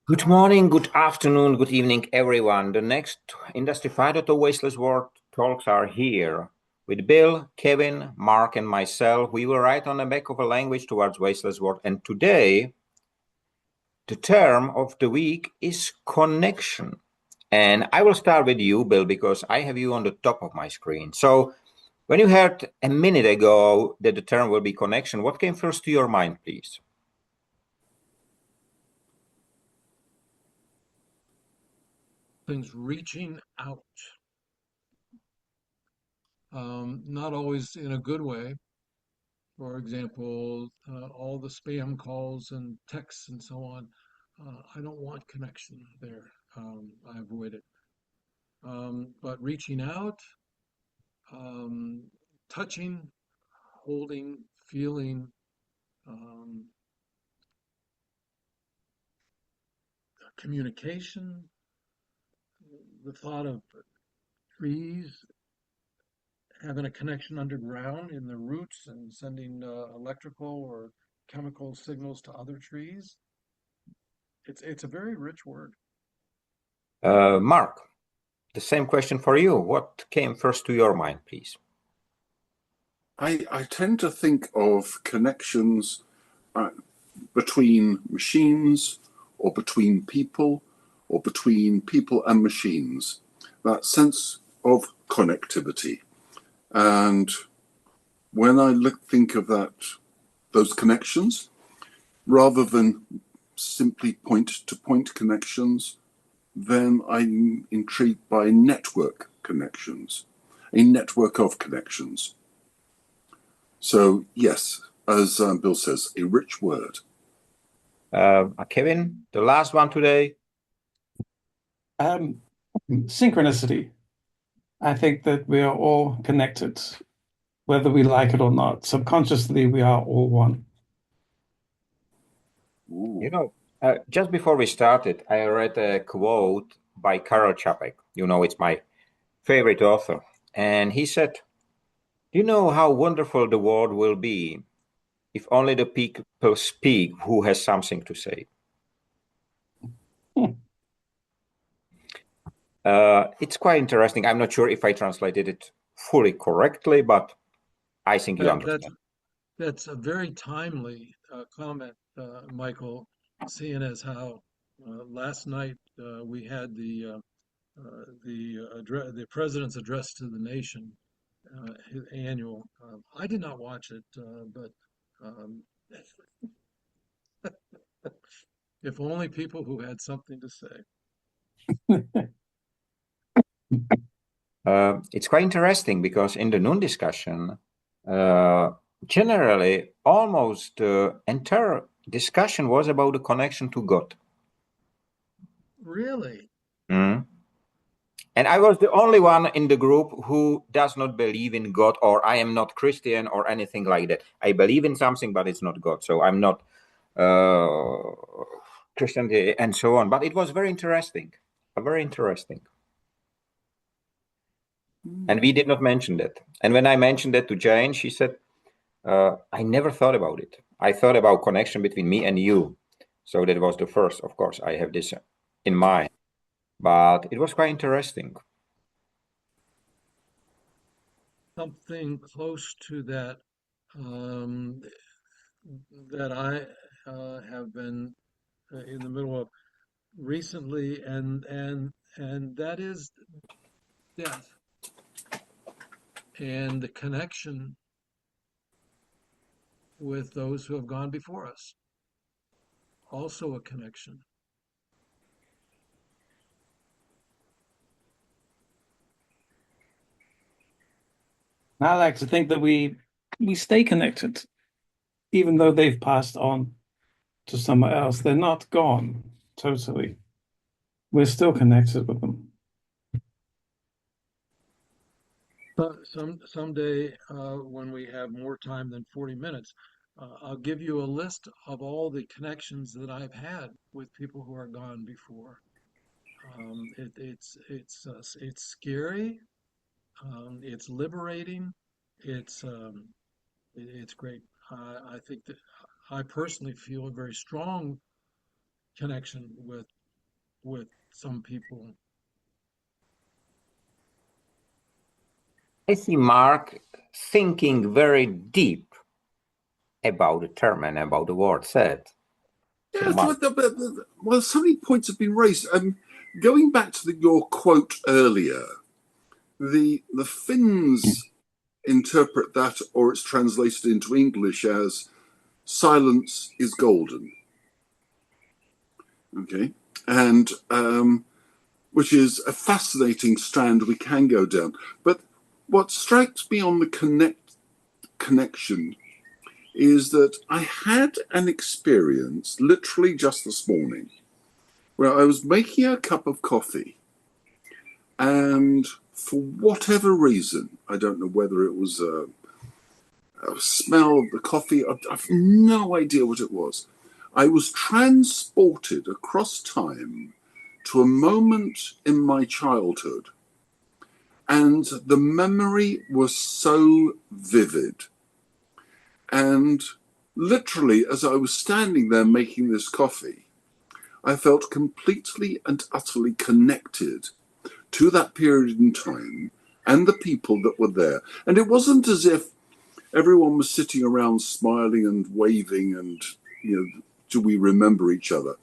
Good morning, good afternoon, good evening, everyone. The next Industry 5.0 Wasteless World talks are here. With Bill, Kevin, Mark, and myself, we will write on the back of a language towards Wasteless World. And today, the term of the week is connection. And I will start with you, Bill, because I have you on the top of my screen. So, when you heard a minute ago that the term will be connection, what came first to your mind, please? Things reaching out, not always in a good way. For example, all the spam calls and texts and so on. I don't want connection there. I avoid it. But reaching out, um, touching, holding, feeling, um, communication, the thought of trees having a connection underground in the roots and sending electrical or chemical signals to other trees. It's a very rich word. Mark, the same question for you. What came first to your mind, please? I tend to think of connections uh, between machines or between people or between people and machines, that sense of connectivity. And when think of those connections, rather than simply point to point connections, then I'm intrigued by network connections, a network of connections. So, yes, as Bill says, a rich word. Kevin, the last one today. Um, Synchronicity. I think that we are all connected, whether we like it or not. Subconsciously, we are all one. You Ooh. know, just before we started, I read a quote by Karel Čapek. You know, it's my favorite author. And he said, "Do you know how wonderful the world will be if only the people speak who has something to say?" Hmm. It's quite interesting. I'm not sure if I translated it fully correctly, but I think you That, that's understand. that's a very timely comment, Michael, seeing as how last night we had the president's address to the nation, his annual. I did not watch it, but um, if only people who had something to say. It's quite interesting because in the noon discussion, uh, generally almost the entire discussion was about the connection to God. Really? Mm. And I was the only one in the group who does not believe in God, or I am not Christian or anything like that. I believe in something, but it's not God. So I'm not uh, Christian and so on. But it was very interesting, very interesting. And we did not mention that. And when I mentioned that to Jane, she said, I never thought about it. I thought about connection between me and you. So that was the first, of course, I have this in mind. But it was quite interesting. Something close to that um, that I have been in the middle of recently, and that is death and the connection with those who have gone before us. Also a connection. I like to think that we stay connected, even though they've passed on to somewhere else. They're not gone totally. We're still connected with them. Someday, when we have more time than 40 minutes, I'll give you a list of all the connections that I've had with people who are gone before. It's scary. It's liberating. It's it's great. I think that I personally feel a very strong connection with some people. I see Mark thinking very deep about the term and about the word said. So, Yeah, Mark, well, so many points have been raised. Going back to your quote earlier, the Finns interpret that, or it's translated into English as "silence is golden." Okay, and which is a fascinating strand we can go down. But what strikes me on the connection is that I had an experience literally just this morning where I was making a cup of coffee, and for whatever reason, I don't know whether it was a smell of the coffee, I've no idea what it was. I was transported across time to a moment in my childhood, and the memory was so vivid. And literally, as I was standing there making this coffee, I felt completely and utterly connected to that period in time and the people that were there. And it wasn't as if everyone was sitting around smiling and waving and, do we remember each other?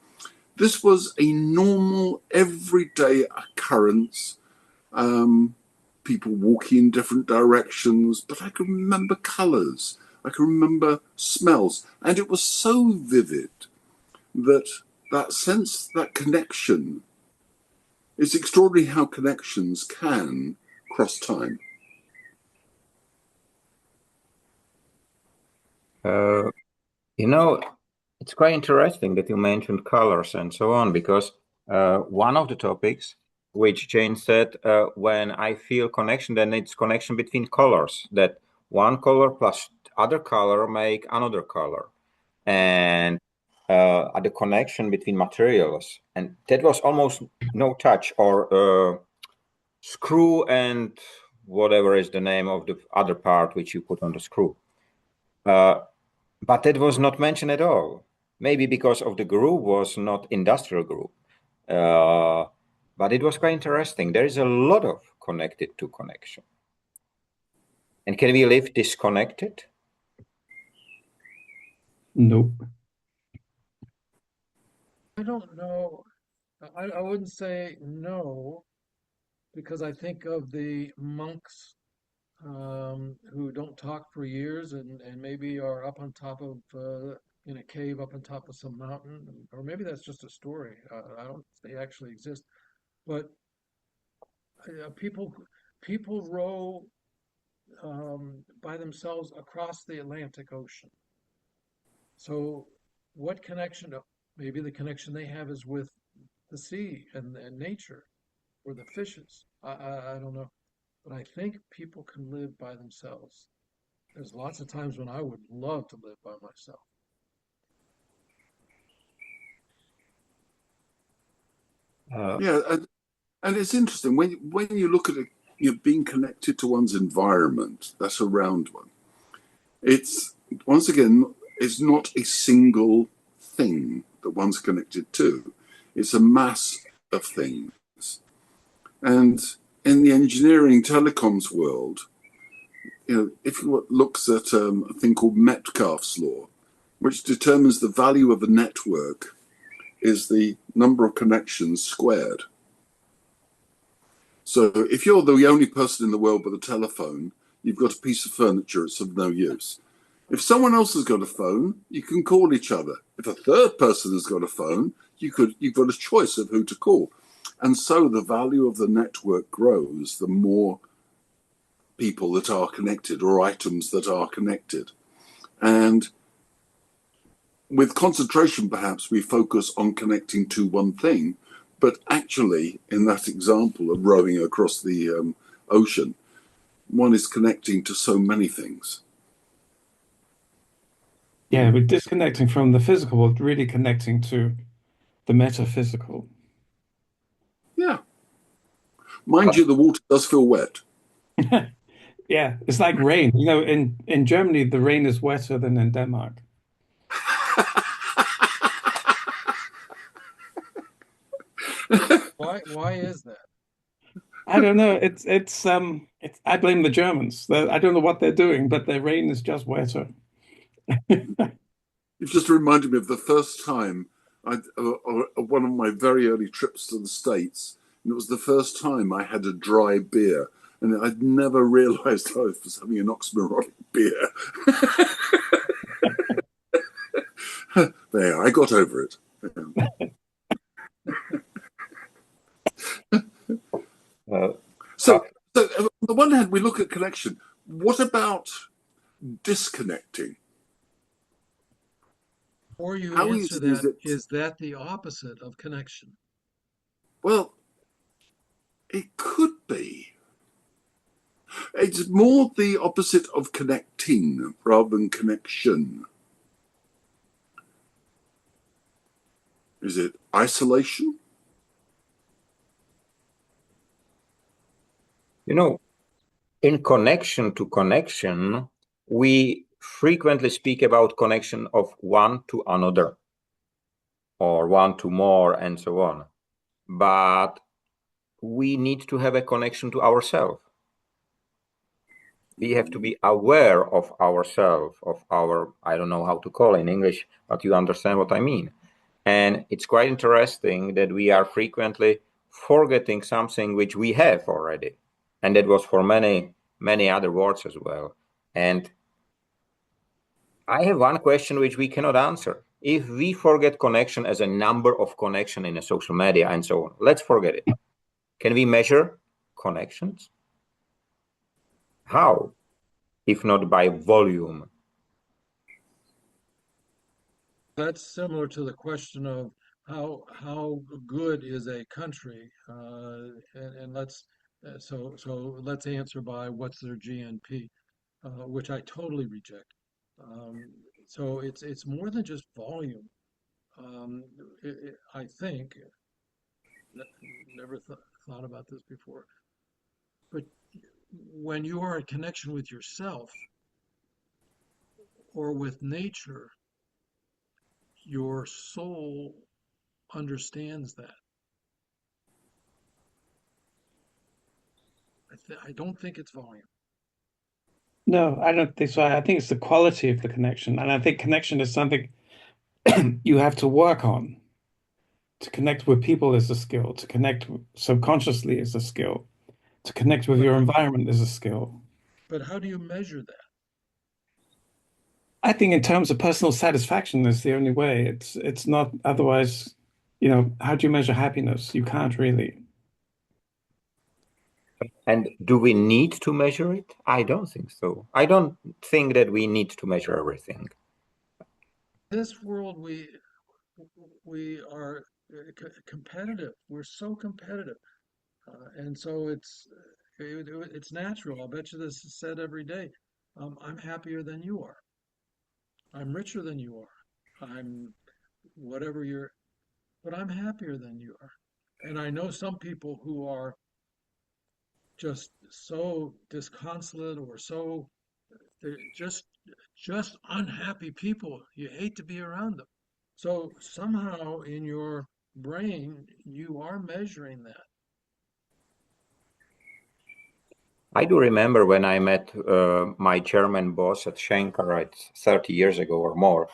This was a normal, everyday occurrence. People walking in different directions, but I can remember colours. I can remember smells. And it was so vivid that that sense, that connection, it's extraordinary how connections can cross time. uh, it's quite interesting that you mentioned colors and so on, because one of the topics which Jane said, when I feel connection, then it's connection between colors, that one color plus other color make another color. And the connection between materials. And that was almost no touch or screw and whatever is the name of the other part which you put on the screw. But that was not mentioned at all. Maybe because of the group was not industrial group. But it was quite interesting. There is a lot of connected to connection. And can we live disconnected? Nope. I don't know. I wouldn't say no, because I think of the monks who don't talk for years and maybe are up on top of in a cave up on top of some mountain, or maybe that's just a story. I don't. They actually exist, but people row by themselves across the Atlantic Ocean. So, what connection? Maybe the connection they have is with the sea and nature or the fishes. I don't know, but I think people can live by themselves. There's lots of times when I would love to live by myself. Yeah, and it's interesting when you look at it, being connected to one's environment that's around one. It's once again, it's not a single thing that one's connected to. It's a mass of things. And in the engineering telecoms world, if you looks at a thing called Metcalfe's law, which determines the value of a network is the number of connections squared. So if you're the only person in the world with a telephone, you've got a piece of furniture, it's of no use. If someone else has got a phone, you can call each other. If a third person has got a phone, you've got a choice of who to call. And so the value of the network grows the more people that are connected or items that are connected. And with concentration, perhaps we focus on connecting to one thing, but actually, in that example of rowing across the ocean, one is connecting to so many things. Yeah, we're disconnecting from the physical world, really connecting to the metaphysical. Yeah. Mind you, the water does feel wet. Yeah, it's like rain. In Germany, the rain is wetter than in Denmark. Why is that? I don't know. It's I blame the Germans. I don't know what they're doing, but their rain is just wetter. You've just reminded me of the first time one of my very early trips to the States, and it was the first time I had a dry beer, and I'd never realised I was having an oxymoronic beer. There, I got over it. Uh, So, so on the one hand, we look at connection. What about disconnecting? Before you How answer easy is that, it? is that the opposite of connection? Well, it could be. It's more the opposite of connecting rather than connection. Is it isolation? you know, in connection to connection, we frequently speak about connection of one to another or one to more and so on. But we need to have a connection to ourselves. We have to be aware of ourselves, of our, I don't know how to call it in English, but you understand what I mean. And it's quite interesting that we are frequently forgetting something which we have already. And that was for many, many other words as well. And I have one question which we cannot answer. If we forget connection as a number of connection in a social media and so on, let's forget it. Can we measure connections? How, if not by volume? That's similar to the question of how good is a country, and let's answer by what's their GNP, which I totally reject. Um, so it's more than just volume. Um, I think never thought about this before, but when you are in connection with yourself or with nature, your soul understands that. I don't think it's volume. No, I don't think so. I think it's the quality of the connection, and I think connection is something you have to work on. To connect with people is a skill. To connect subconsciously is a skill. To connect with But your environment is a skill. but how do you measure that? I think in terms of personal satisfaction is the only way. It's not otherwise, how do you measure happiness? You can't really. And do we need to measure it? I don't think so. I don't think that we need to measure everything. This world we are competitive. We're so competitive, and so it's natural. I bet you this is said every day. I'm happier than you are. I'm richer than you are. I'm whatever you're, but I'm happier than you are. And I know some people who are just so disconsolate or so they're just unhappy people. You hate to be around them. So somehow in your brain you are measuring that. I do remember when I met my German boss at Schenker, right, 30 years ago or more.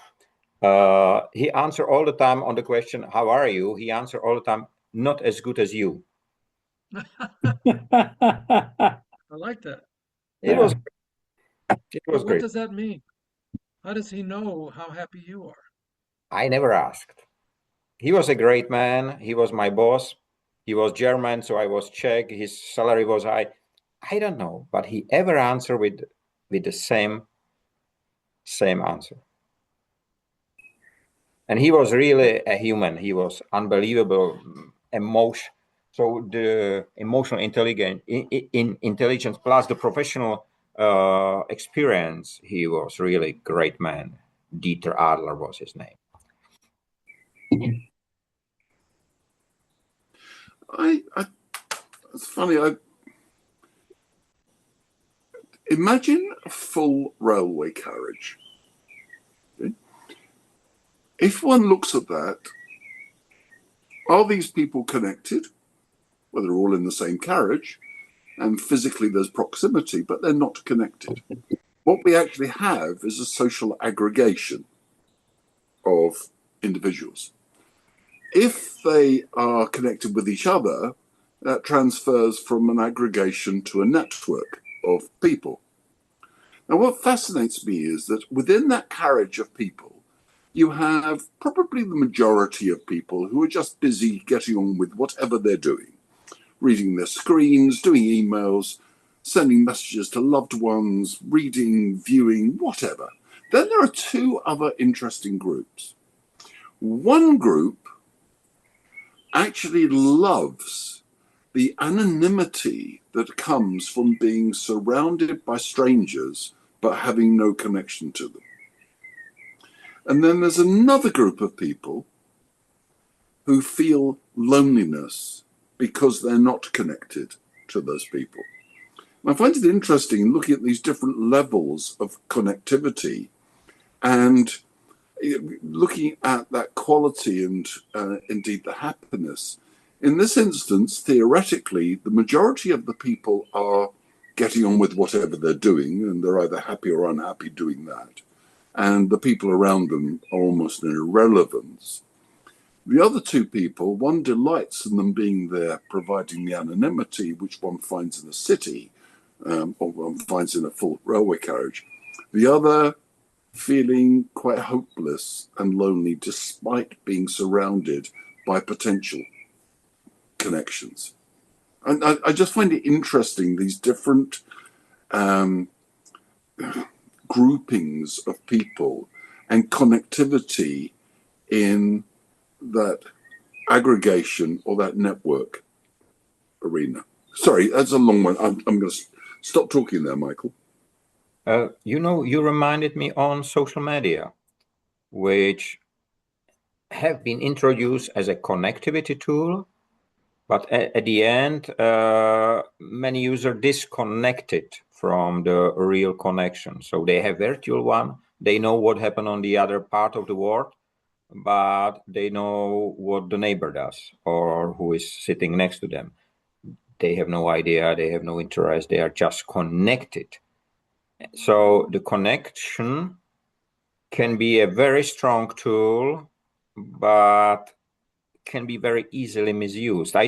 He answered all the time on the question, "How are you?" He answered all the time, "Not as good as you." I like that. It was Yeah. it But was what great. does that mean? How does he know how happy you are? I never asked. He was a great man. He was my boss. He was German, so I was Czech. His salary was high. I don't know, but he ever answered with the same answer. And he was really a human. He was unbelievable emotion. So the emotional intelligence plus the professional experience, he was really great man. Dieter Adler was his name. I it's funny. I imagine a full railway carriage. Okay? If one looks at that Are these people connected? Well, they're all in the same carriage, and physically there's proximity, but they're not connected. What we actually have is a social aggregation of individuals. If they are connected with each other, that transfers from an aggregation to a network of people. Now, what fascinates me is that within that carriage of people, you have probably the majority of people who are just busy getting on with whatever they're doing, reading their screens, doing emails, sending messages to loved ones, reading, viewing, whatever. Then there are two other interesting groups. One group actually loves the anonymity that comes from being surrounded by strangers but having no connection to them. And then there's another group of people who feel loneliness because they're not connected to those people. And I find it interesting looking at these different levels of connectivity and looking at that quality and indeed the happiness. In this instance, theoretically, the majority of the people are getting on with whatever they're doing, and they're either happy or unhappy doing that. And the people around them are almost an irrelevance. The other two people, one delights in them being there, providing the anonymity which one finds in a city or one finds in a full railway carriage. The other feeling quite hopeless and lonely despite being surrounded by potential connections. And I just find it interesting, these different groupings of people and connectivity in that aggregation or that network arena. Sorry, that's a long one. I'm going to stop talking there, Michael. You reminded me on social media, which have been introduced as a connectivity tool, but at the end, many users disconnected from the real connection. So they have virtual one, they know what happened on the other part of the world, but they know what the neighbor does or who is sitting next to them. They have no idea, they have no interest, they are just connected. So the connection can be a very strong tool, but can be very easily misused. I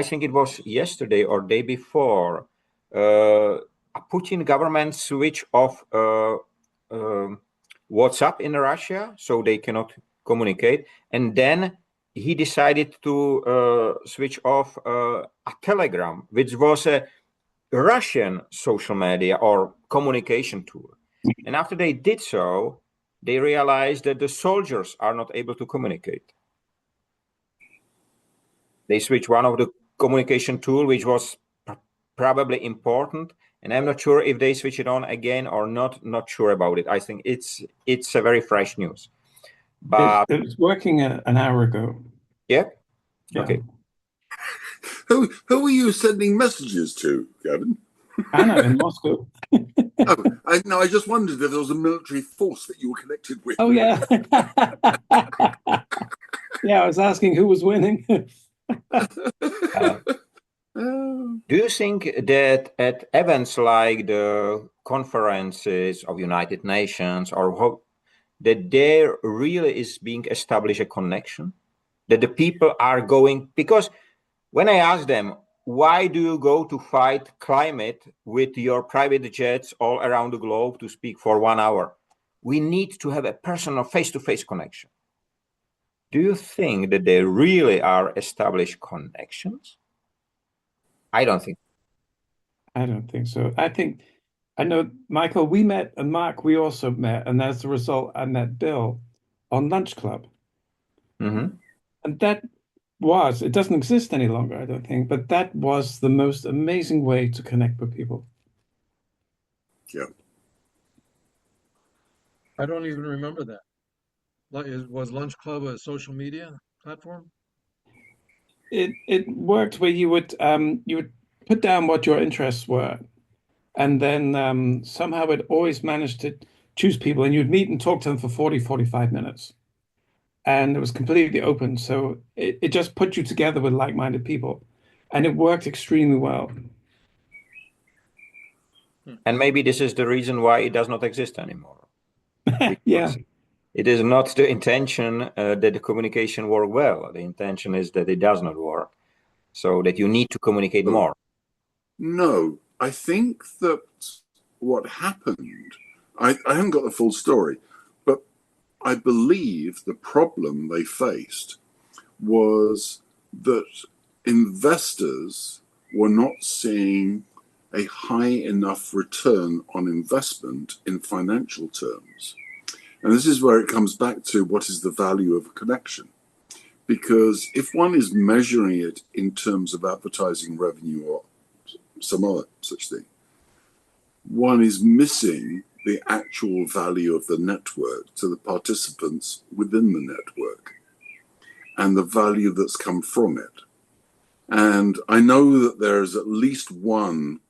think it was yesterday or day before, a Putin government switch off WhatsApp in Russia, so they cannot communicate. And then he decided to switch off a Telegram, which was a Russian social media or communication tool. And after they did so, they realized that the soldiers are not able to communicate. They switched one of the communication tool, which was probably important. And I'm not sure if they switch it on again or not sure about it. I think it's a very fresh news. But it was working an hour ago. yeah. Yeah. Okay. Who are you sending messages to, Gavin? Anna in Moscow. I just wondered if there was a military force that you were connected with. Oh, yeah. Yeah, I was asking who was winning. Do you think that at events like the conferences of United Nations or that there really is being established a connection? That the people are going, because when I ask them, why do you go to fight climate with your private jets all around the globe to speak for 1 hour? We need to have a personal face-to-face connection. Do you think that there really are established connections? I don't think. I don't think so. I know, Michael, we met, and Mark, we also met, and as a result, I met Bill on Lunch Club. Mm-hmm. And it doesn't exist any longer, I don't think, but that was the most amazing way to connect with people. Yeah. I don't even remember that. Was Lunch Club a social media platform? It worked where you would put down what your interests were, and then somehow it always managed to choose people, and you'd meet and talk to them for 40, 45 minutes. and it was completely open. So it just put you together with like-minded people, and it worked extremely well. And maybe this is the reason why it does not exist anymore. Yeah. Because it is not the intention that the communication work well. The intention is that it does not work, so that you need to communicate more. No, I think that what happened, I haven't got the full story, but I believe the problem they faced was that investors were not seeing a high enough return on investment in financial terms. And this is where it comes back to what is the value of a connection. Because if one is measuring it in terms of advertising revenue or some other such thing, one is missing the actual value of the network to the participants within the network and the value that's come from it. And I know that there's at least one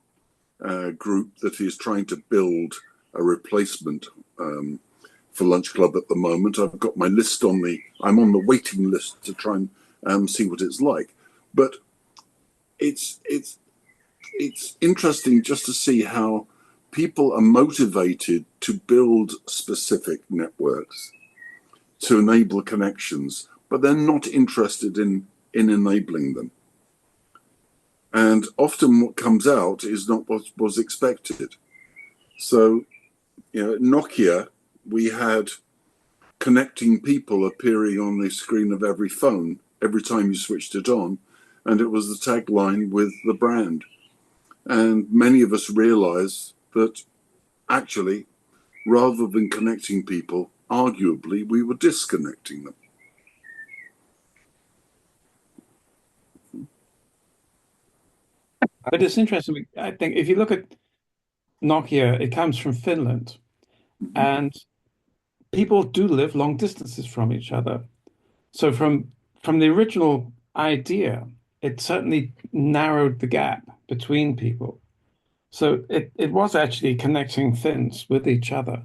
group that is trying to build a replacement for Lunch Club at the moment. I've got my list I'm on the waiting list to try and see what it's like. But it's interesting just to see how people are motivated to build specific networks to enable connections, but they're not interested in enabling them. And often what comes out is not what was expected. So, at Nokia, we had connecting people appearing on the screen of every phone every time you switched it on, and it was the tagline with the brand. And many of us realize that actually, rather than connecting people, arguably, we were disconnecting them. But it's interesting. I think if you look at Nokia, it comes from Finland, and people do live long distances from each other. So from the original idea, it certainly narrowed the gap between people. So it was actually connecting Finns with each other.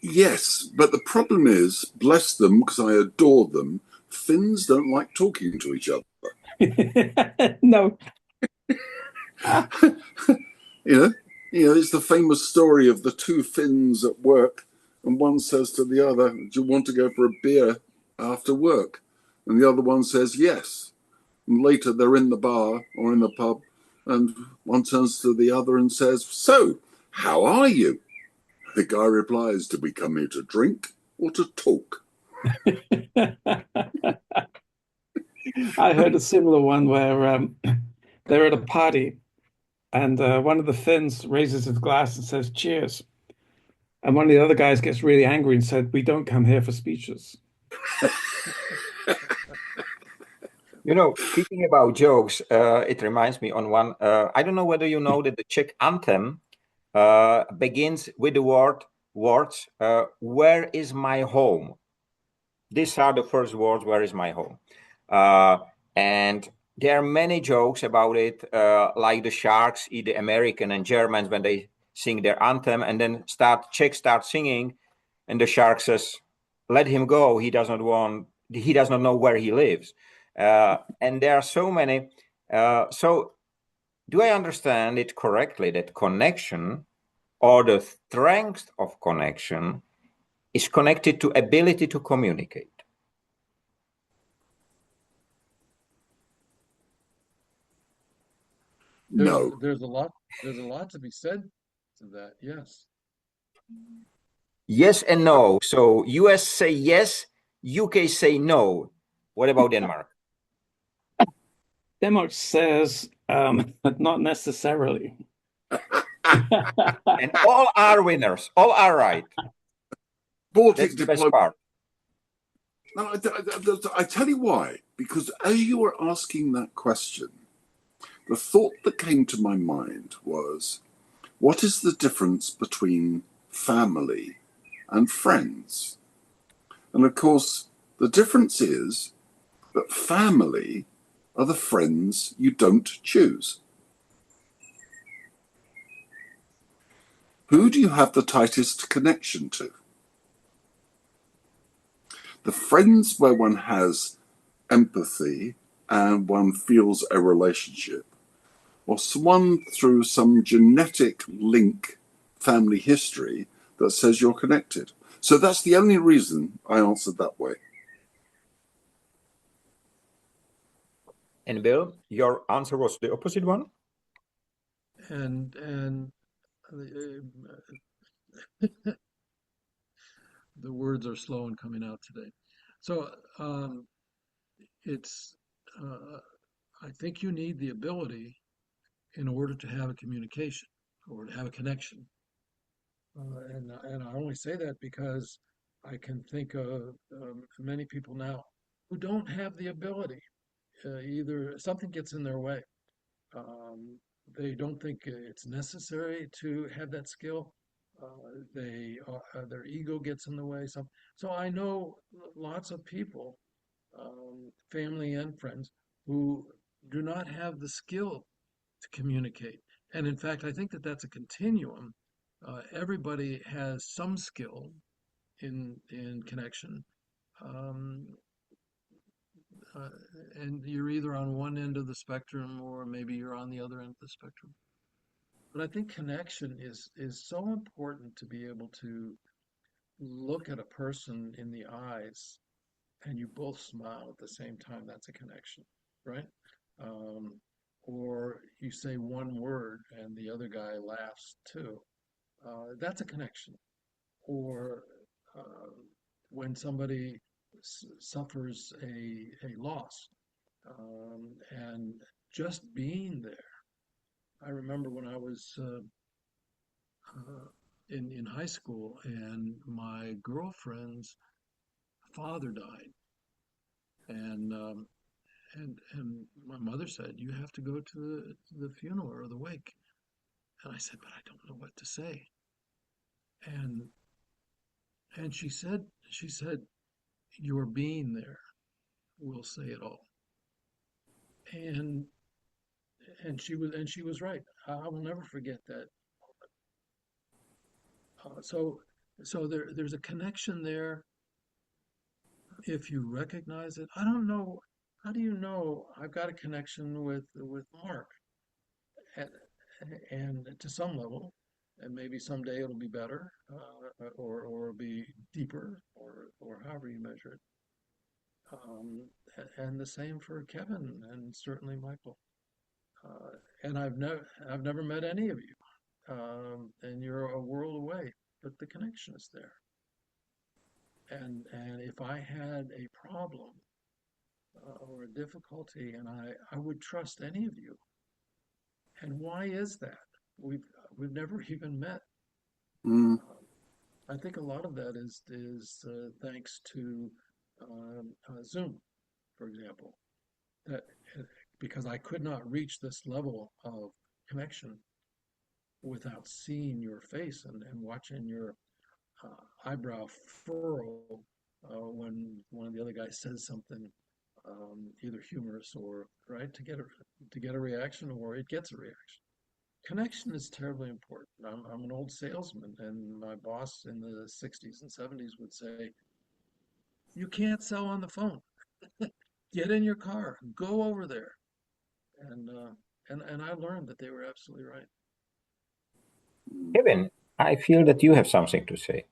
Yes, but the problem is, bless them, because I adore them, Finns don't like talking to each other. No. It's the famous story of the two Finns at work, and one says to the other, "Do you want to go for a beer after work?" And the other one says, "Yes." And later they're in the bar or in the pub, and one turns to the other and says, "So, how are you?" The guy replies, "Did we come here to drink or to talk?" I heard a similar one where they're at a party and one of the Finns raises his glass and says, "Cheers." And one of the other guys gets really angry and said, "We don't come here for speeches." Speaking about jokes, it reminds me on one. I don't know whether you know that the Czech anthem begins with the words, "Where is my home?" These are the first words, "Where is my home?" And there are many jokes about it, like the Sharks eat the American and Germans when they sing their anthem, and then Czech start singing, and the Shark says, "Let him go. He does not know where he lives." And there are so many. So do I understand it correctly that connection or the strength of connection is connected to ability to communicate? No. There's a lot to be said to that. Yes. Yes and no. So US say yes, UK say no. What about Denmark? Denmark says, but not necessarily. And all are winners. All are right. Baltic That's the best diplomacy. part. No, I tell you why. Because as you were asking that question, the thought that came to my mind was, what is the difference between family and friends? And of course, the difference is that family are the friends you don't choose. Who do you have the tightest connection to? The friends where one has empathy and one feels a relationship, or someone through some genetic link, family history that says you're connected. So that's the only reason I answered that way. And Bill, your answer was the opposite one? And the words are slow in coming out today. So it's I think you need the ability in order to have a communication or to have a connection. And I only say that because I can think of many people now who don't have the ability. Either something gets in their way. Um, they don't think it's necessary to have that skill. Their ego gets in the way. So I know lots of people, family and friends, who do not have the skill to communicate. And in fact, I think that that's a continuum. Everybody has some skill in connection, um, uh, and you're either on one end of the spectrum or maybe you're on the other end of the spectrum. But I think connection is so important to be able to look at a person in the eyes and you both smile at the same time. That's a connection, right? Um, or you say one word and the other guy laughs too. That's a connection. Or uh, when somebody suffers a loss, and just being there. I remember when I was in high school and my girlfriend's father died, and and my mother said, "You have to go to the funeral or the wake." And I said, "But I don't know what to say." And she said, "Your being there will say it all." And she was right. I will never forget that. So there's a connection there if you recognize it. I don't know. How do you know I've got a connection with Mark? And, and to some level, and maybe someday it'll be better, or it'll be deeper, or however you measure it. And the same for Kevin and certainly Michael. And I've never met any of you, and you're a world away, but the connection is there. And if I had a problem or a difficulty, and I would trust any of you. And why is that? We've never even met. Mm. I think a lot of that is thanks to Zoom, for example. That because I could not reach this level of connection without seeing your face and watching your eyebrow furrow when one of the other guys says something either humorous or right to get a reaction or it gets a reaction. Connection is terribly important. I'm an old salesman, and my boss in the 60s and 70s would say, "You can't sell on the phone. Get in your car, go over there." And and I learned that they were absolutely right. Kevin, I feel that you have something to say.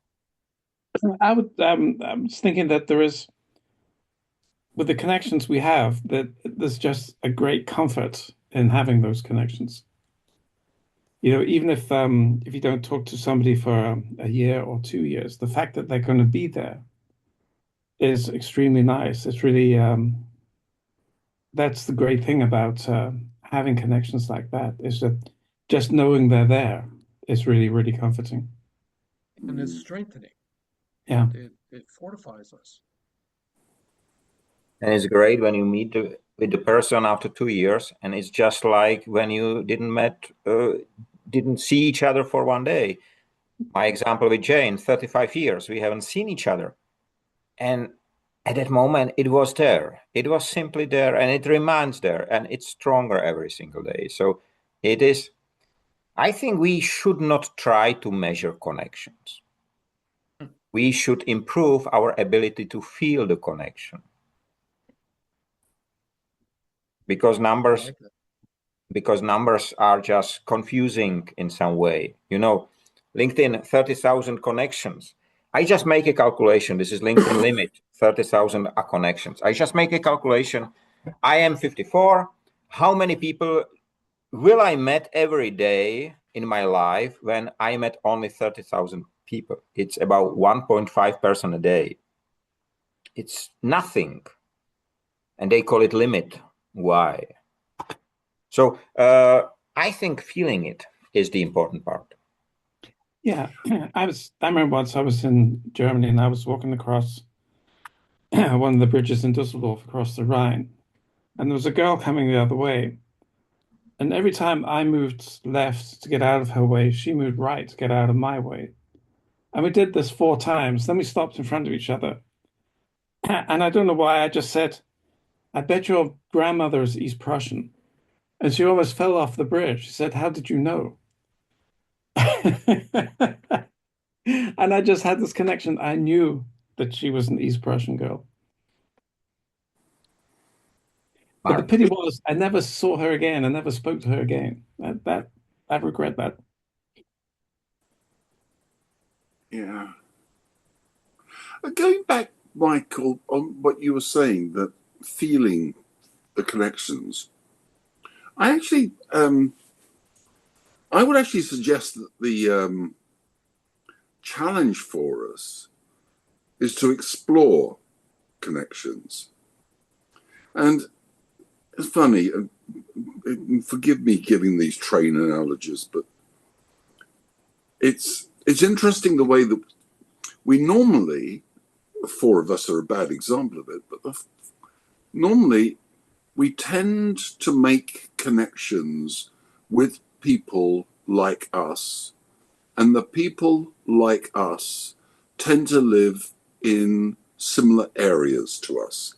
I was thinking that there is, with the connections we have, that there's just a great comfort in having those connections. You know, even if you don't talk to somebody for a year or 2 years, the fact that they're going to be there is extremely nice. It's really that's the great thing about having connections like that, is that just knowing they're there is really, really comforting. And it's strengthening. Yeah. It fortifies us. And it's great when you meet with the person after 2 years, and it's just like when you didn't see each other for one day. My example with Jane, 35 years, we haven't seen each other. And at that moment, it was there. It was simply there, and it remains there, and it's stronger every single day. So it is, I think we should not try to measure connections. we should improve our ability to feel the connection. Because numbers are just confusing in some way. You know, LinkedIn, 30,000 connections. I just make a calculation. This is LinkedIn limit, 30,000 connections. I just make a calculation. I am 54. How many people will I met every day in my life when I met only 30,000 people? It's about 1.5 person a day. It's nothing. And they call it limit. Why? So I think feeling it is the important part. Yeah, I remember once I was in Germany and I was walking across one of the bridges in Düsseldorf across the Rhine, and there was a girl coming the other way. And every time I moved left to get out of her way, she moved right to get out of my way. And we did this 4 times. Then we stopped in front of each other. And I don't know why I just said, I bet your grandmother is East Prussian. And she almost fell off the bridge. She said, how did you know? And I just had this connection. I knew that she was an East Prussian girl. But the pity was I never saw her again. I never spoke to her again. I regret that. Yeah. Going back, Michael, on what you were saying, that feeling the connections, I actually, I would actually suggest that the challenge for us is to explore connections. And it's funny, forgive me giving these train analogies, but it's interesting the way that we normally, 4 of us are a bad example of it, but normally we tend to make connections with people like us, and the people like us tend to live in similar areas to us.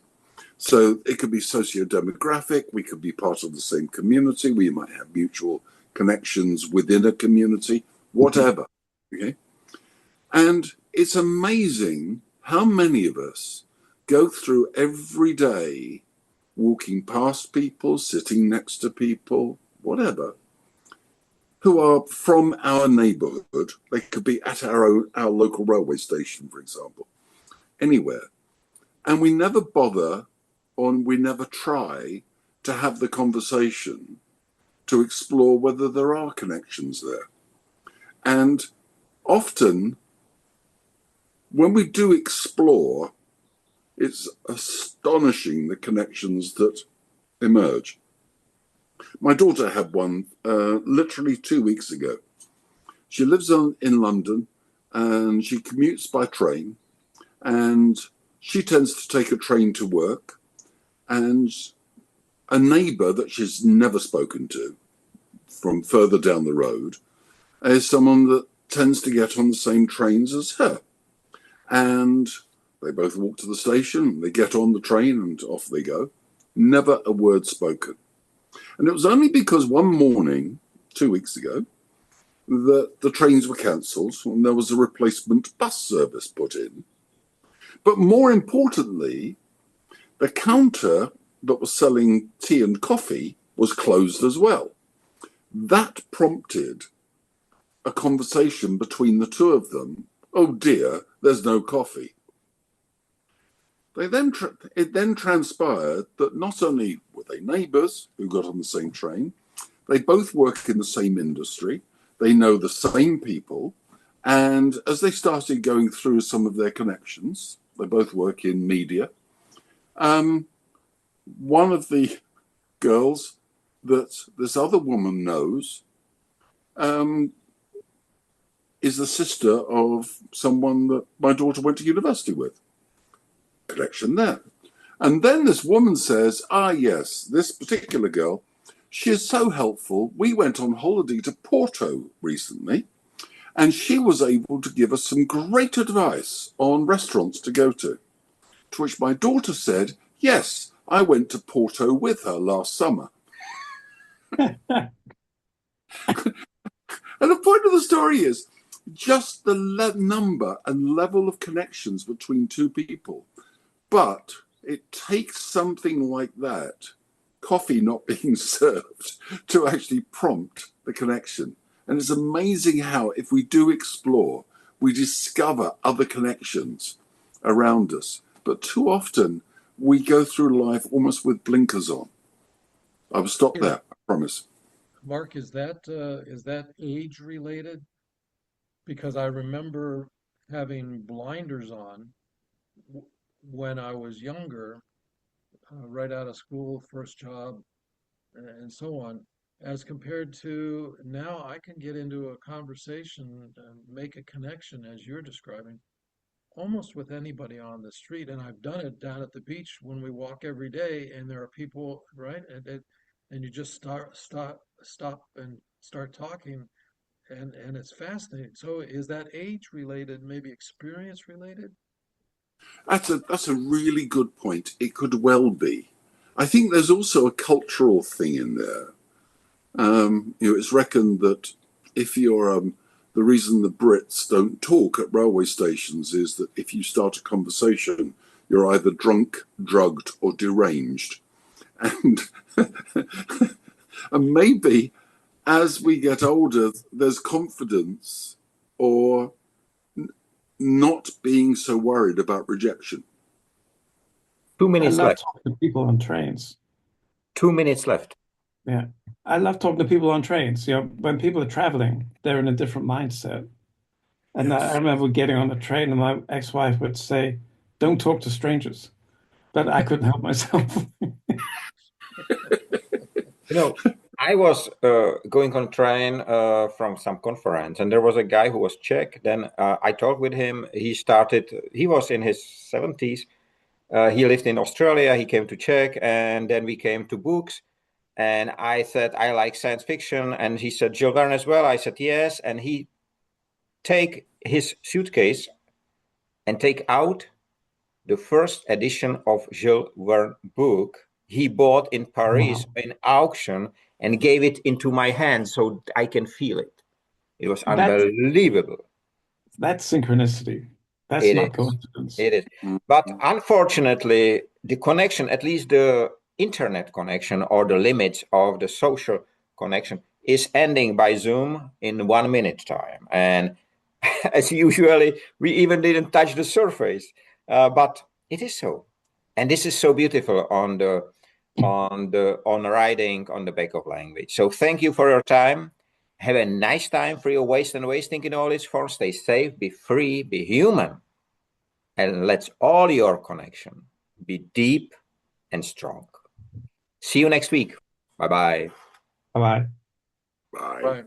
So it could be socio-demographic, we could be part of the same community, we might have mutual connections within a community, whatever. Okay? And it's amazing how many of us go through every day walking past people, sitting next to people, whatever, who are from our neighborhood. They could be at our local railway station, for example, anywhere. And we never bother, or we never try to have the conversation to explore whether there are connections there. And often, when we do explore, it's astonishing the connections that emerge. My daughter had one literally 2 weeks ago. She lives in London and she commutes by train, and she tends to take a train to work, and a neighbour that she's never spoken to from further down the road is someone that tends to get on the same trains as her. And they both walk to the station, they get on the train and off they go. Never a word spoken. And it was only because one morning, 2 weeks ago, that the trains were cancelled and there was a replacement bus service put in. But more importantly, the counter that was selling tea and coffee was closed as well. That prompted a conversation between the 2 of them. Oh dear, there's no coffee. It then transpired that not only were they neighbours who got on the same train, they both work in the same industry, they know the same people, and as they started going through some of their connections, they both work in media. One of the girls that this other woman knows is the sister of someone that my daughter went to university with. Connection there. And then this woman says, yes, this particular girl, she is so helpful. We went on holiday to Porto recently, and she was able to give us some great advice on restaurants to go to. To which my daughter said, yes, I went to Porto with her last summer. And the point of the story is, just the number and level of connections between two people. But it takes something like that, coffee not being served, to actually prompt the connection. And it's amazing how, if we do explore, we discover other connections around us. But too often, we go through life almost with blinkers on. I will stop there, I promise. Mark, is that age related? Because I remember having blinders on when I was younger, right out of school, first job, and so on, as compared to now I can get into a conversation and make a connection as you're describing almost with anybody on the street. And I've done it down at the beach when we walk every day and there are people, right? And you just stop and start talking and it's fascinating. So is that age related, maybe experience related? That's a really good point. It could well be. I think there's also a cultural thing in there. It's reckoned that if you're the reason the Brits don't talk at railway stations is that if you start a conversation, you're either drunk, drugged, or deranged. And and maybe as we get older, there's confidence or not being so worried about rejection. 2 minutes I love left. talking to people on trains. 2 minutes left. Yeah. I love talking to people on trains. When people are traveling, they're in a different mindset. And I Yes. remember getting on the train and my ex-wife would say, don't talk to strangers. But I couldn't help myself. I was going on train from some conference, and there was a guy who was Czech. Then I talked with him. He was in his 70s. He lived in Australia. He came to Czech, and then we came to books. And I said, I like science fiction. And he said, Jules Verne as well. I said, yes. And he take his suitcase and take out the first edition of Jules Verne book he bought in Paris Wow. in auction and gave it into my hand so I can feel it. It was That unbelievable. that's synchronicity. That's It not is. coincidence. It is. But unfortunately, the connection, at least the internet connection or the limits of the social connection, is ending by Zoom in 1 minute time. And as usually, we even didn't touch the surface. But it is so. And this is so beautiful on writing on the back of language. So thank you for your time. Have a nice time for your waste and wasting in all its forms. Stay safe, be free, be human, and let all your connection be deep and strong. See you next week. Bye bye. Bye-bye. Bye. Right.